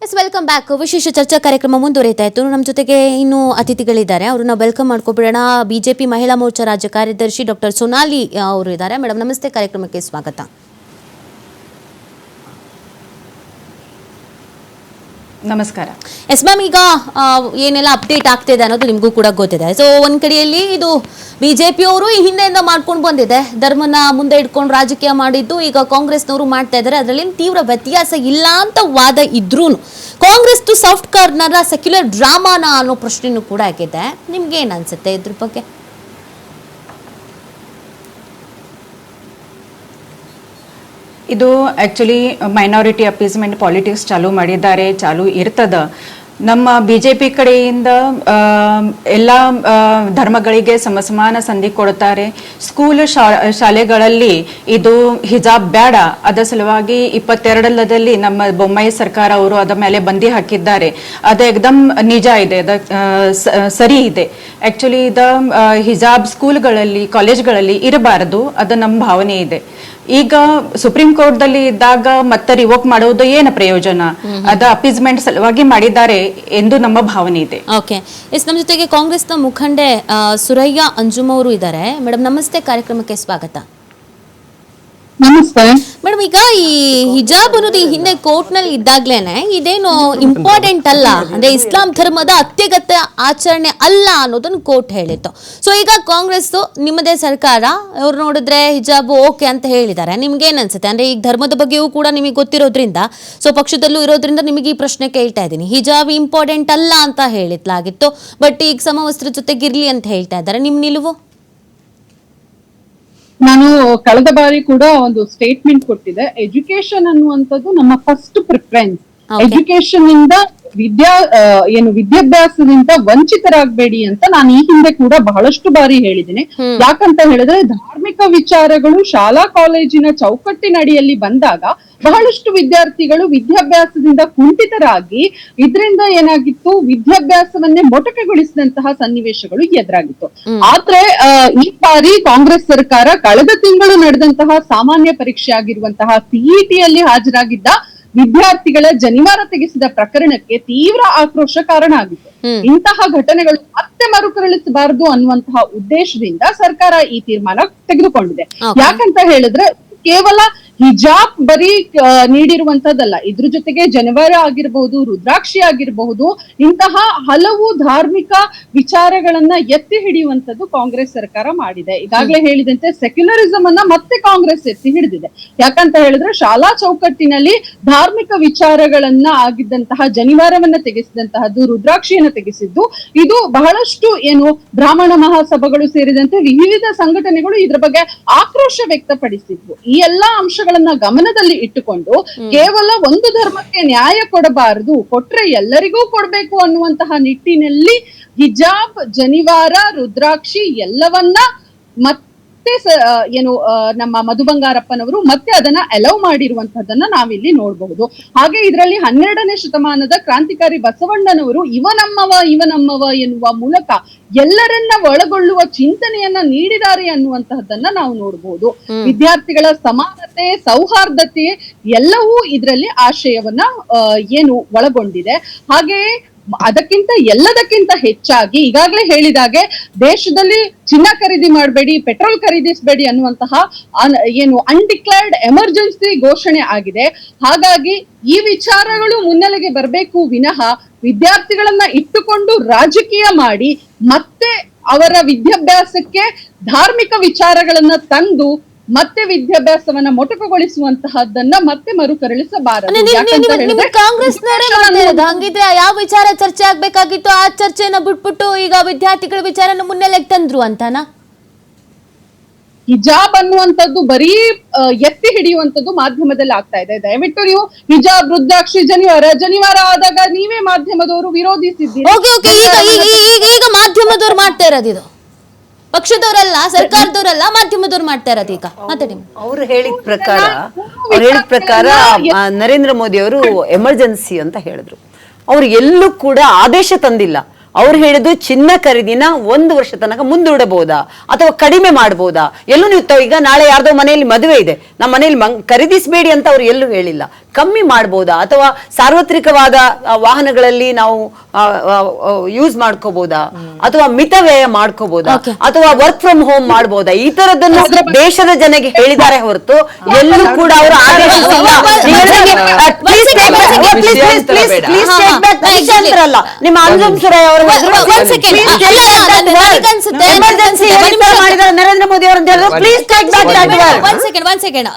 S welcome back. ವಿಶೇಷ ಚರ್ಚಾ ಕಾರ್ಯಕ್ರಮ ಮುಂದುವರಿತಾ ಇತ್ತು. ನಮ್ಮ ಜೊತೆಗೆ ಇನ್ನು ಅತಿಥಿಗಳಿದ್ದಾರೆ, ಅವ್ರನ್ನ ವೆಲ್ಕಮ್ ಮಾಡ್ಕೊಬಿಡೋಣ. ಬಿಜೆಪಿ ಮಹಿಳಾ ಮೋರ್ಚಾ ರಾಜ್ಯ ಕಾರ್ಯದರ್ಶಿ ಡಾಕ್ಟರ್ ಸೊನಾಲಿ ಅವರು ಇದ್ದಾರೆ. ಮೇಡಮ್ ನಮಸ್ತೆ, ಕಾರ್ಯಕ್ರಮಕ್ಕೆ ಸ್ವಾಗತ. ನಮಸ್ಕಾರ. ಎಸ್ ಮ್ಯಾಮ್, ಈಗ ಏನೆಲ್ಲ ಅಪ್ಡೇಟ್ ಆಗ್ತಿದೆ ಅನ್ನೋದು ನಿಮಗೂ ಕೂಡ ಗೊತ್ತಿದೆ. ಸೊ ಒಂದ್ ಕಡೆಯಲ್ಲಿ ಇದು ಬಿಜೆಪಿಯವರು ಈ ಹಿಂದೆಯಿಂದ ಮಾಡ್ಕೊಂಡು ಬಂದಿದೆ, ಧರ್ಮನ ಮುಂದೆ ಇಟ್ಕೊಂಡು ರಾಜಕೀಯ ಮಾಡಿದ್ದು. ಈಗ ಕಾಂಗ್ರೆಸ್ನವರು ಮಾಡ್ತಾ ಇದ್ದಾರೆ, ಅದರಲ್ಲಿ ತೀವ್ರ ವ್ಯತ್ಯಾಸ ಇಲ್ಲ ಅಂತ ವಾದ ಇದ್ರೂ ಕಾಂಗ್ರೆಸ್ ಸಾಫ್ಟ್ ಕಾರ್ನರ್ ಸೆಕ್ಯುಲರ್ ಡ್ರಾಮಾನ ಅನ್ನೋ ಪ್ರಶ್ನೆನೂ ಕೂಡ ಆಗಿದೆ. ನಿಮ್ಗೆ ಏನ್ ಅನ್ಸುತ್ತೆ ಇದ್ರ ಬಗ್ಗೆ? ಇದು ಆ್ಯಕ್ಚುಲಿ ಮೈನಾರಿಟಿ ಅಪೀಸ್ಮೆಂಟ್ ಪಾಲಿಟಿಕ್ಸ್ ಚಾಲೂ ಮಾಡಿದ್ದಾರೆ, ಚಾಲೂ ಇರ್ತದ. ನಮ್ಮ BJP ಕಡೆಯಿಂದ ಎಲ್ಲ ಧರ್ಮಗಳಿಗೆ ಸಮಾನ ಸಂಧಿ ಕೊಡ್ತಾರೆ. ಸ್ಕೂಲ್ ಶಾಲೆಗಳಲ್ಲಿ ಇದು ಹಿಜಾಬ್ ಬೇಡ, ಅದರ ಸಲುವಾಗಿ 22ರಲ್ಲಿ ನಮ್ಮ ಬೊಮ್ಮಾಯಿ ಸರ್ಕಾರ ಅವರು ಅದ ಮೇಲೆ ಬಂದಿ ಹಾಕಿದ್ದಾರೆ. ಅದು ಏಕದಮ್ ನಿಜ ಇದೆ, ಸರಿ ಇದೆ. ಆ್ಯಕ್ಚುಲಿ ಇದು ಹಿಜಾಬ್ ಸ್ಕೂಲ್ಗಳಲ್ಲಿ ಕಾಲೇಜ್ಗಳಲ್ಲಿ ಇರಬಾರದು, ಅದು ನಮ್ಮ ಭಾವನೆ ಇದೆ. ಈಗ ಸುಪ್ರೀಂ ಕೋರ್ಟ್ದಲ್ಲಿ ಇದ್ದಾಗ ಮತ್ತೆ ರಿವೋಕ್ ಮಾಡೋದು ಏನು ಪ್ರಯೋಜನ? ಅದ ಅಪೀಸ್ಮೆಂಟ್ ಸಲುವಾಗಿ ಮಾಡಿದ್ದಾರೆ ಎಂದು ನಮ್ಮ ಭಾವನೆ ಇದೆ. ಓಕೆ ಎಸ್, ನಮ್ಮ ಜೊತೆಗೆ ಕಾಂಗ್ರೆಸ್ನ ಮುಖಂಡೆ ಸುರಯ್ಯ ಅಂಜುಮ್ ಅವರು ಇದ್ದಾರೆ. ಮೇಡಮ್ ನಮಸ್ತೆ, ಕಾರ್ಯಕ್ರಮಕ್ಕೆ ಸ್ವಾಗತ. ನಮಸ್ತೆ ಮೇಡಮ್, ಈಗ ಈ ಹಿಜಾಬ್ ಅನ್ನೋದು ಈ ಹಿಂದೆ ಕೋರ್ಟ್ ನಲ್ಲಿ ಇದ್ದಾಗ್ಲೇನೆ ಇದೇನು ಇಂಪಾರ್ಟೆಂಟ್ ಅಲ್ಲ, ಅಂದ್ರೆ ಇಸ್ಲಾಂ ಧರ್ಮದ ಅತ್ಯಗತ್ಯ ಆಚರಣೆ ಅಲ್ಲ ಅನ್ನೋದನ್ನ ಕೋರ್ಟ್ ಹೇಳಿತ್ತು. ಸೊ ಈಗ ಕಾಂಗ್ರೆಸ್ ನಿಮ್ಮದೇ ಸರ್ಕಾರ, ಅವ್ರು ನೋಡಿದ್ರೆ ಹಿಜಾಬ್ ಓಕೆ ಅಂತ ಹೇಳಿದ್ದಾರೆ. ನಿಮ್ಗೆ ಏನ್ ಅನ್ಸುತ್ತೆ? ಅಂದ್ರೆ ಈಗ ಧರ್ಮದ ಬಗ್ಗೆಯೂ ಕೂಡ ನಿಮಗೆ ಗೊತ್ತಿರೋದ್ರಿಂದ, ಸೊ ಪಕ್ಷದಲ್ಲೂ ಇರೋದ್ರಿಂದ ನಿಮಗೆ ಈ ಪ್ರಶ್ನೆ ಕೇಳ್ತಾ ಇದ್ದೀನಿ. ಹಿಜಾಬ್ ಇಂಪಾರ್ಟೆಂಟ್ ಅಲ್ಲ ಅಂತ ಹೇಳಿದ್ಲಾಗಿತ್ತು, ಬಟ್ ಈಗ ಸಮವಸ್ತ್ರ ಜೊತೆಗಿರ್ಲಿ ಅಂತ ಹೇಳ್ತಾ ಇದ್ದಾರೆ. ನಿಮ್ ನಿಲುವು? ನಾನು ಕಳೆದ ಬಾರಿ ಕೂಡ ಒಂದು ಸ್ಟೇಟ್ಮೆಂಟ್ ಕೊಟ್ಟಿದೆ. ಎಜುಕೇಶನ್ ಅನ್ನುವಂಥದ್ದು ನಮ್ಮ ಫಸ್ಟ್ ಪ್ರಿಫರೆನ್ಸ್. ಎಜುಕೇಶನ್ ಇಂದ ವಿದ್ಯಾಭ್ಯಾಸದಿಂದ ವಂಚಿತರಾಗಬೇಡಿ ಅಂತ ನಾನು ಈ ಹಿಂದೆ ಕೂಡ ಬಹಳಷ್ಟು ಬಾರಿ ಹೇಳಿದ್ದೇನೆ. ಯಾಕಂತ ಹೇಳಿದ್ರೆ ಧಾರ್ಮಿಕ ವಿಚಾರಗಳು ಶಾಲಾ ಕಾಲೇಜಿನ ಚೌಕಟ್ಟಿನಡಿಯಲ್ಲಿ ಬಂದಾಗ ಬಹಳಷ್ಟು ವಿದ್ಯಾರ್ಥಿಗಳು ವಿದ್ಯಾಭ್ಯಾಸದಿಂದ ಕುಂಠಿತರಾಗಿ ಇದರಿಂದ ಏನಾಗಿತ್ತು, ವಿದ್ಯಾಭ್ಯಾಸವನ್ನೇ ಮೊಟಕುಗೊಳಿಸಿದಂತಹ ಸನ್ನಿವೇಶಗಳು ಎದುರಾಗಿತ್ತು. ಆದ್ರೆ ಈ ಬಾರಿ ಕಾಂಗ್ರೆಸ್ ಸರ್ಕಾರ ಕಳೆದ ತಿಂಗಳು ನಡೆದಂತಹ ಸಾಮಾನ್ಯ ಪರೀಕ್ಷೆ ಆಗಿರುವಂತಹ CETಯಲ್ಲಿ ಹಾಜರಾಗಿದ್ದ ವಿದ್ಯಾರ್ಥಿಗಳ ಜನಿವಾರ ತೆಗೆಸಿದ ಪ್ರಕರಣಕ್ಕೆ ತೀವ್ರ ಆಕ್ರೋಶ ಕಾರಣ ಆಗಿತ್ತು. ಇಂತಹ ಘಟನೆಗಳು ಮತ್ತೆ ಮರುಕಳಿಸಬಾರದು ಅನ್ನುವಂತಹ ಉದ್ದೇಶದಿಂದ ಸರ್ಕಾರ ಈ ತೀರ್ಮಾನ ತೆಗೆದುಕೊಂಡಿದೆ. ಯಾಕಂತ ಹೇಳಿದ್ರೆ ಕೇವಲ ಹಿಜಾಬ್ ಬರೀ ನೀಡಿರುವಂತದ್ದಲ್ಲ, ಇದ್ರ ಜೊತೆಗೆ ಜನಿವಾರ ಆಗಿರಬಹುದು, ರುದ್ರಾಕ್ಷಿ ಆಗಿರಬಹುದು, ಇಂತಹ ಹಲವು ಧಾರ್ಮಿಕ ವಿಚಾರಗಳನ್ನ ಎತ್ತಿ ಹಿಡಿಯುವಂತದ್ದು ಕಾಂಗ್ರೆಸ್ ಸರ್ಕಾರ ಮಾಡಿದೆ. ಈಗಾಗಲೇ ಹೇಳಿದಂತೆ ಸೆಕ್ಯುಲರಿಸಂ ಅನ್ನ ಮತ್ತೆ ಕಾಂಗ್ರೆಸ್ ಎತ್ತಿ ಹಿಡಿದಿದೆ. ಯಾಕಂತ ಹೇಳಿದ್ರೆ ಶಾಲಾ ಚೌಕಟ್ಟಿನಲ್ಲಿ ಧಾರ್ಮಿಕ ವಿಚಾರಗಳನ್ನ ಆಗಿದ್ದಂತಹ ಜನಿವಾರವನ್ನ ತೆಗೆಸಿದಂತಹದ್ದು, ರುದ್ರಾಕ್ಷಿಯನ್ನ ತೆಗೆಸಿದ್ದು, ಇದು ಬಹಳಷ್ಟು ಬ್ರಾಹ್ಮಣ ಮಹಾಸಭೆಗಳು ಸೇರಿದಂತೆ ವಿವಿಧ ಸಂಘಟನೆಗಳು ಇದ್ರ ಬಗ್ಗೆ ಆಕ್ರೋಶ ವ್ಯಕ್ತಪಡಿಸಿದ್ವು. ಈ ಎಲ್ಲಾ ಅಂಶಗಳನ್ನ ಗಮನದಲ್ಲಿ ಇಟ್ಟುಕೊಂಡು ಕೇವಲ ಒಂದು ಧರ್ಮಕ್ಕೆ ನ್ಯಾಯ ಕೊಡಬಾರದು, ಕೊಟ್ರೆ ಎಲ್ಲರಿಗೂ ಕೊಡ್ಬೇಕು ಅನ್ನುವಂತಹ ನಿಟ್ಟಿನಲ್ಲಿ ಹಿಜಾಬ್, ಜನಿವಾರ, ರುದ್ರಾಕ್ಷಿ ಎಲ್ಲವನ್ನ ಮತ್ತೆ ನಮ್ಮ ಮಧು ಬಂಗಾರಪ್ಪನವರು ಮತ್ತೆ ಅದನ್ನ ಅಲೌ ಮಾಡಿರುವಂತಹದನ್ನ ನಾವಿಲ್ಲಿ ನೋಡಬಹುದು. ಹಾಗೆ ಇದರಲ್ಲಿ 12ನೇ ಶತಮಾನದ ಕ್ರಾಂತಿಕಾರಿ ಬಸವಣ್ಣನವರು ಇವನಮ್ಮವ ಎನ್ನುವ ಮೂಲಕ ಎಲ್ಲರನ್ನ ಒಳಗೊಳ್ಳುವ ಚಿಂತನೆಯನ್ನ ನೀಡಿದ್ದಾರೆ ಅನ್ನುವಂತಹದ್ದನ್ನ ನಾವು ನೋಡಬಹುದು. ವಿದ್ಯಾರ್ಥಿಗಳ ಸಮಾನತೆ, ಸೌಹಾರ್ದತೆ ಎಲ್ಲವೂ ಇದರಲ್ಲಿ ಆಶಯವನ್ನ ಒಳಗೊಂಡಿದೆ. ಹಾಗೆಯೇ ಎಲ್ಲದಕ್ಕಿಂತ ಹೆಚ್ಚಾಗಿ ಈಗಾಗಲೇ ಹೇಳಿದಾಗೆ ದೇಶದಲ್ಲಿ ಚಿನ್ನ ಖರೀದಿ ಮಾಡಬೇಡಿ, ಪೆಟ್ರೋಲ್ ಖರೀದಿಸಬೇಡಿ ಅನ್ನುವಂತಹ ಅನ್ಡಿಕ್ಲೇರ್ಡ್ ಎಮರ್ಜೆನ್ಸಿ ಘೋಷಣೆ ಆಗಿದೆ. ಹಾಗಾಗಿ ಈ ವಿಚಾರಗಳು ಮುನ್ನೆಲೆಗೆ ಬರಬೇಕು ವಿನಃ ವಿದ್ಯಾರ್ಥಿಗಳನ್ನ ಇಟ್ಟುಕೊಂಡು ರಾಜಕೀಯ ಮಾಡಿ ಮತ್ತೆ ಅವರ ವಿದ್ಯಾಭ್ಯಾಸಕ್ಕೆ ಧಾರ್ಮಿಕ ವಿಚಾರಗಳನ್ನ ತಂದು ಮತ್ತೆ ವಿದ್ಯಾಭ್ಯಾಸವನ್ನ ಮೊಟಕುಗೊಳಿಸುವಂತಹದ್ದನ್ನ ಮತ್ತೆ ಮರುಕರಳಿಸಬಾರದು. ಹಂಗಿದ್ರೆ ಯಾವ ವಿಚಾರ ಚರ್ಚೆ ಆಗ್ಬೇಕಾಗಿತ್ತು ಆ ಚರ್ಚೆನ ಬಿಟ್ಬಿಟ್ಟು ಈಗ ವಿದ್ಯಾರ್ಥಿಗಳ ವಿಚಾರನ ಮುನ್ನೆಲೆಗೆ ತಂದ್ರು ಅಂತಾನ? ಹಿಜಾಬ್ ಅನ್ನುವಂಥದ್ದು ಬರೀ ಎತ್ತಿ ಹಿಡಿಯುವಂತದ್ದು ಮಾಧ್ಯಮದಲ್ಲಿ ಆಗ್ತಾ ಇದೆ. ದಯವಿಟ್ಟು ನೀವು ಹಿಜಾಬ್, ರುದ್ರಾಕ್ಷಿ, ಜನಿವಾರ ಆದಾಗ ನೀವೇ ಮಾಧ್ಯಮದವರು ವಿರೋಧಿಸಿದ್ದೀರಿ. ಈಗ ಮಾಧ್ಯಮದವ್ರು ಮಾಡ್ತಾ ಇರೋದು ಇದು, ಪಕ್ಷದವರಲ್ಲ, ಸರ್ಕಾರದವರಲ್ಲ, ಮಾಧ್ಯಮದವ್ರು ಮಾಡ್ತಾ ಇರೋದು. ಈಗ ಮಾತಾಡಿ. ಅವ್ರು ಹೇಳಿದ ಪ್ರಕಾರ ನರೇಂದ್ರ ಮೋದಿ ಅವರು ಎಮರ್ಜೆನ್ಸಿ ಅಂತ ಹೇಳಿದ್ರು. ಅವ್ರು ಎಲ್ಲೂ ಕೂಡ ಆದೇಶ ತಂದಿಲ್ಲ. ಅವ್ರು ಹೇಳಿದ್ದು ಚಿನ್ನ ಖರೀದಿನ 1 ವರ್ಷ ತನಕ ಮುಂದೂಡಬಹುದಾ ಅಥವಾ ಕಡಿಮೆ ಮಾಡಬಹುದಾ? ಎಲ್ಲೂ ನೀವು ಈಗ ನಾಳೆ ಯಾರ್ದೋ ಮನೆಯಲ್ಲಿ ಮದುವೆ ಇದೆ, ನಮ್ಮ ಮನೆಯಲ್ಲಿ ಖರೀದಿಸಬೇಡಿ ಅಂತ ಅವ್ರು ಎಲ್ಲೂ ಹೇಳಿಲ್ಲ. ಕಮ್ಮಿ ಮಾಡಬಹುದಾ ಅಥವಾ ಸಾರ್ವತ್ರಿಕವಾದ ವಾಹನಗಳಲ್ಲಿ ನಾವು ಯೂಸ್ ಮಾಡ್ಕೋಬಹುದಾ ಅಥವಾ ಮಿತವ್ಯಯ ಮಾಡ್ಕೋಬಹುದಾ ಅಥವಾ ವರ್ಕ್ ಫ್ರಮ್ ಹೋಮ್ ಮಾಡಬಹುದಾ? ಈ ತರದನ್ನು ದೇಶದ ಜನಗೆ ಹೇಳಿದ್ದಾರೆ ಹೊರತು ಎಲ್ಲೂ ಕೂಡ ಅವರು ಆದೇಶಿಸಿಲ್ಲ. ನಿಮ್ಮ ಅಂಜುಮ್ ಸುರೈ ಅವರು ಎಮರ್ಜೆನ್ಸಿ ಮಾಡಿದ್ದಾರೆ ನರೇಂದ್ರ ಮೋದಿ ಅವರು ಅಂತ ಹೇಳಿದ್ರು. Please take back that word. One second